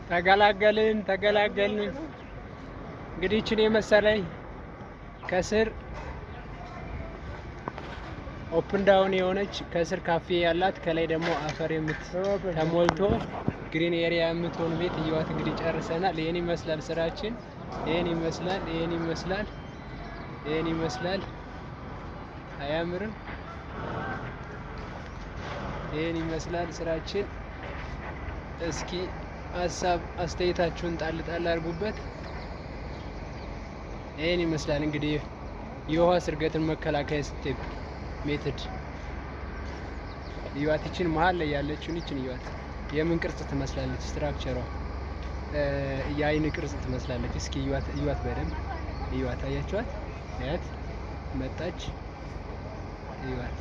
ተገላገልን። እንግዲህ እቺን የመሰለኝ ከስር ኦፕን ዳውን የሆነች ከስር ካፌ ያላት ከላይ ደግሞ አፈር ተሞልቶ ግሪን ኤሪያ የምትሆን ቤት እየዋት እንግዲህ ጨርሰናል። ይሄን ይመስላል ስራችን። ይሄን ይመስላል። አያምርም? ይሄን ይመስላል ስራችን። እስኪ ሀሳብ አስተያየታችሁን ጣል አድርጉበት። ይሄን ይመስላል እንግዲህ የውሃ ስርገትን መከላከያ ስቴፕ ሜትድ። እዩዋት፣ ይችን መሀል ላይ ያለችውን ይችን እዩዋት። የምን ቅርጽ ትመስላለች? ስትራክቸሯ የአይን ቅርጽ ትመስላለች። እስኪ እዩዋት በደንብ እዩዋት። አያችኋት? አያት መጣች። እዩዋት።